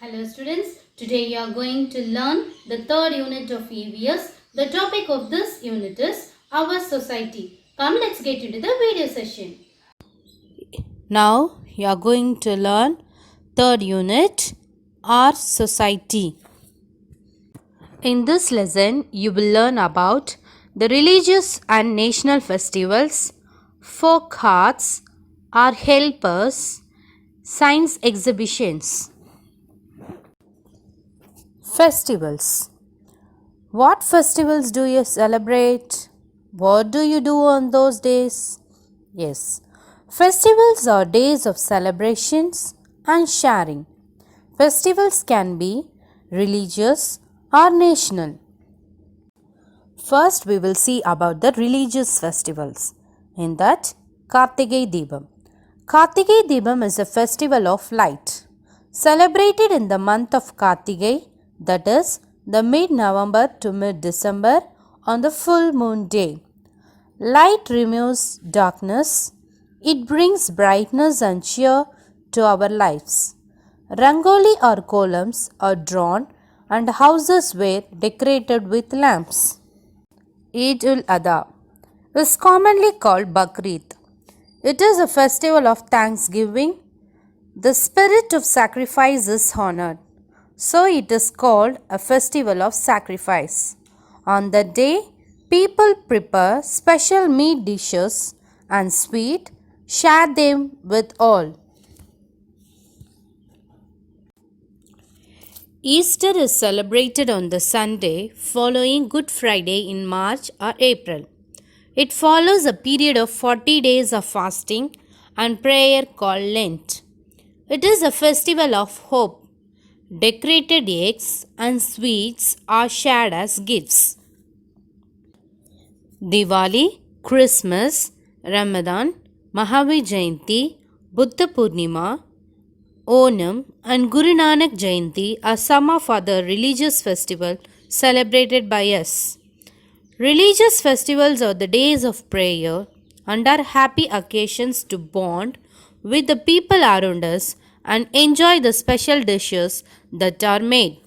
Hello students, today you are going to learn the third unit of EVS. The topic of this unit is our society. Come, let's get into the video session. Now you are going to learn third unit, our society. In this lesson you will learn about the religious and national festivals, folk arts, our helpers, science exhibitions. Festivals. What festivals do you celebrate? What do you do on those days? Yes, festivals are days of celebrations and sharing. Festivals can be religious or national. First, we will see about the religious festivals. In that, Kartigai Deepam. Kartigai Deepam is a festival of light, celebrated in the month of Kartigai, that is, the mid-November to mid-December on the full moon day. Light removes darkness. It brings brightness and cheer to our lives. Rangoli or columns are drawn and houses were decorated with lamps. Eid ul-Adha is commonly called Bakrid. It is a festival of thanksgiving. The spirit of sacrifice is honored, so it is called a festival of sacrifice. On the day, people prepare special meat dishes and sweet, share them with all. Easter is celebrated on the Sunday following Good Friday in March or April. It follows a period of 40 days of fasting and prayer called Lent. It is a festival of hope. Decorated eggs and sweets are shared as gifts. Diwali, Christmas, Ramadan, Mahavir Jayanti, Buddha Purnima, Onam and Guru Nanak Jayanti are some of other religious festivals celebrated by us. Religious festivals are the days of prayer and are happy occasions to bond with the people around us and enjoy the special dishes that are made.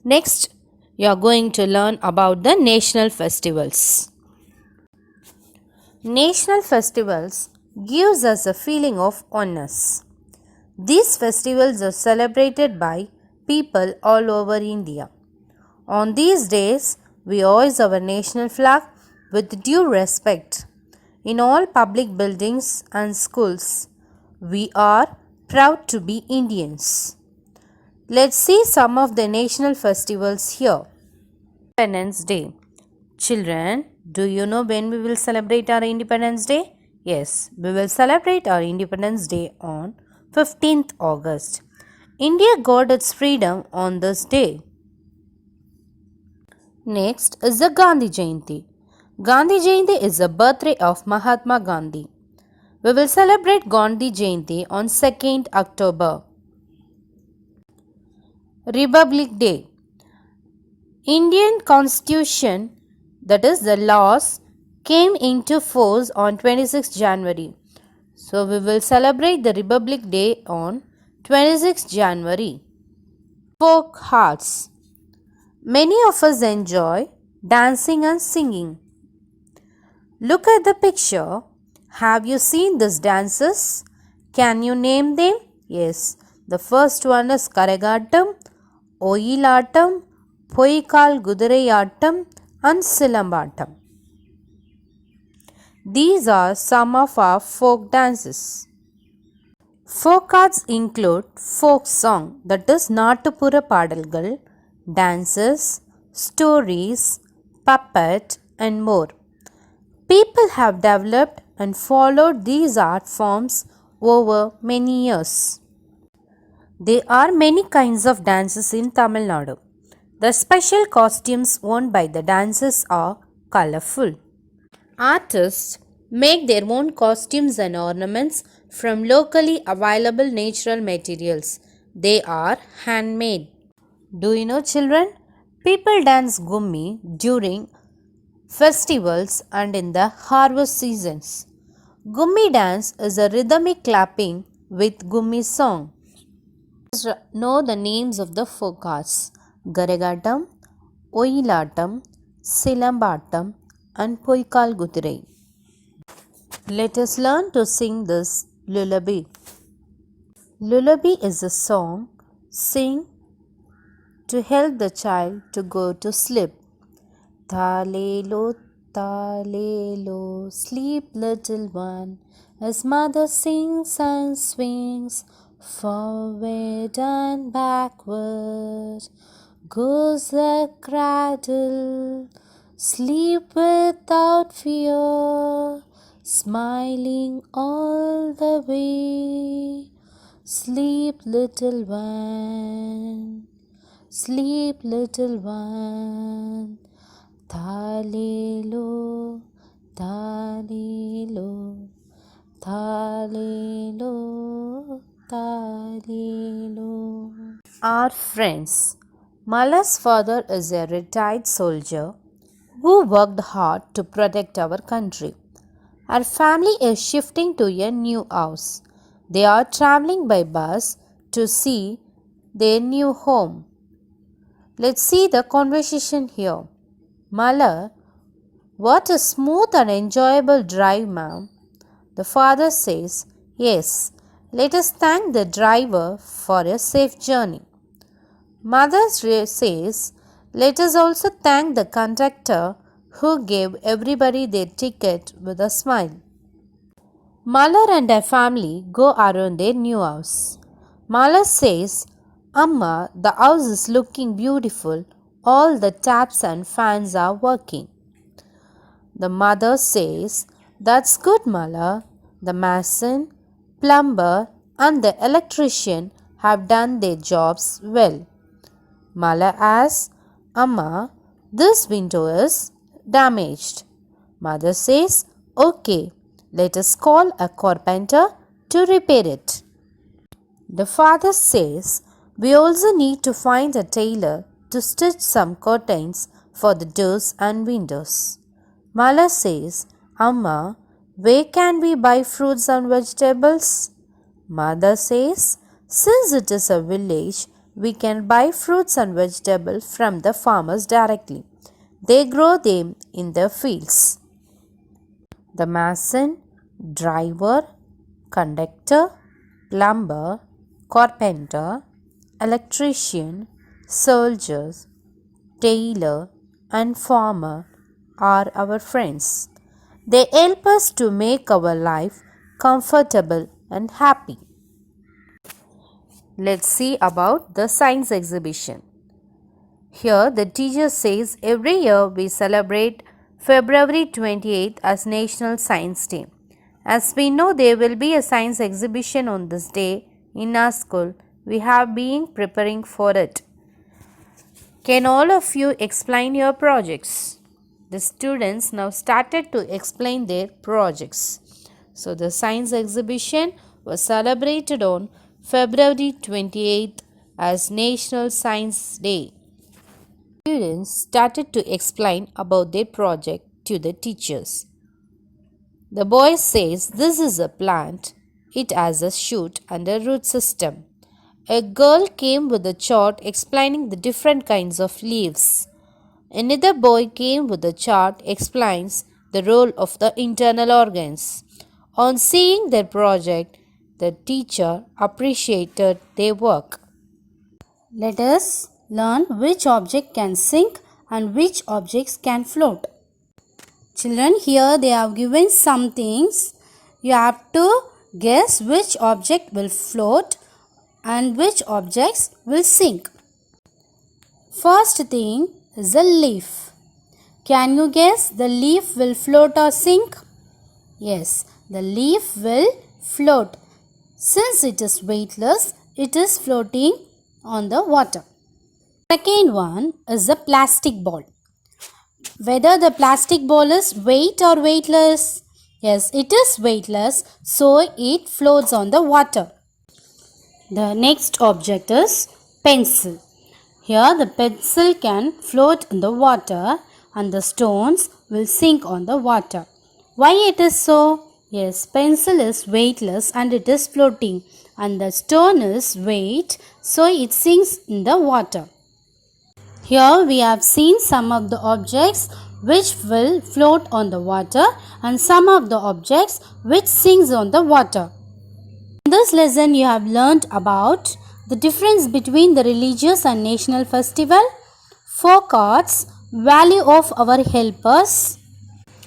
Next, you are going to learn about the national festivals. National festivals gives us a feeling of oneness. These festivals are celebrated by people all over India. On these days, we hoist our national flag with due respect. In all public buildings and schools, we are proud to be Indians. Let's see some of the national festivals here. Independence Day. Children, do you know when we will celebrate our Independence Day? Yes, we will celebrate our Independence Day on 15th August. India got its freedom on this day. Next is the Gandhi Jayanti. Gandhi Jayanti is the birthday of Mahatma Gandhi. We will celebrate Gandhi Jayanti on 2nd October. Republic Day. Indian Constitution, that is the laws, came into force on 26 January. So we will celebrate the Republic Day on 26 January. Folk arts. Many of us enjoy dancing and singing. Look at the picture. Have you seen these dances? Can you name them? Yes. The first one is Karagattam, Oyilattam, Poikal Gudurayattam and Silambattam. These are some of our folk dances. Folk arts include folk song, that is Nattupura Padalgal, dances, stories, puppet and more. People have developed and followed these art forms over many years. There are many kinds of dances in Tamil Nadu. The special costumes worn by the dancers are colorful. Artists make their own costumes and ornaments from locally available natural materials. They are handmade. Do you know, children? People dance Gummi during festivals and in the harvest seasons. Gummi dance is a rhythmic clapping with Gummi song. Know the names of the folk arts: Garagatam, Oyilatam, Silambatam, and Poikal Gudirai. Let us learn to sing this lullaby. Lullaby is a song sing to help the child to go to sleep. Talelo, talelo, sleep little one, as mother sings and swings, forward and backward goes the cradle. Sleep without fear, smiling all the way. Sleep little one, sleep little one. Talelo, talelo, talelo, talelo. Our friends. Mala's father is a retired soldier who worked hard to protect our country. Our family is shifting to a new house. They are traveling by bus to see their new home. Let's see the conversation here. Mala, what a smooth and enjoyable drive, ma'am. The father says, yes, let us thank the driver for a safe journey. Mother says, let us also thank the conductor who gave everybody their ticket with a smile. Mala and her family go around their new house. Mala says, Amma, the house is looking beautiful. All the taps and fans are working. The mother says, that's good, Mala. The mason, plumber, and the electrician have done their jobs well. Mala asks, Amma, this window is damaged. Mother says, okay, let us call a carpenter to repair it. The father says, we also need to find a tailor to stitch some curtains for the doors and windows. Mala says, Amma, where can we buy fruits and vegetables? Mother says, since it is a village, we can buy fruits and vegetables from the farmers directly. They grow them in their fields. The mason, driver, conductor, plumber, carpenter, electrician, soldiers, tailor, and farmer are our friends. They help us to make our life comfortable and happy. Let's see about the science exhibition. Here the teacher says every year we celebrate February 28th as National Science Day. As we know there will be a science exhibition on this day in our school, we have been preparing for it. Can all of you explain your projects? The students now started to explain their projects. So the science exhibition was celebrated on February 28th as National Science Day. Students started to explain about their project to the teachers. The boy says this is a plant. It has a shoot and a root system. A girl came with a chart explaining the different kinds of leaves. Another boy came with a chart explains the role of the internal organs. On seeing their project, the teacher appreciated their work. Let us learn which object can sink and which objects can float. Children, here they have given some things. You have to guess which object will float and which objects will sink. First thing is a leaf. Can you guess the leaf will float or sink? Yes, the leaf will float. Since it is weightless, it is floating on the water. Second one is a plastic ball. Whether the plastic ball is weight or weightless? Yes, it is weightless, so it floats on the water. The next object is pencil. Here the pencil can float in the water and the stones will sink on the water. Why it is so? Yes, pencil is weightless and it is floating, and the stone is weight, so it sinks in the water. Here we have seen some of the objects which will float on the water and some of the objects which sinks on the water. In this lesson you have learnt about the difference between the religious and national festival, folk arts, value of our helpers,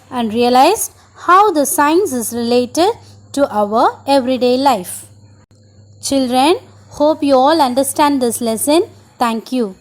and realized how the science is related to our everyday life. Children, hope you all understand this lesson. Thank you.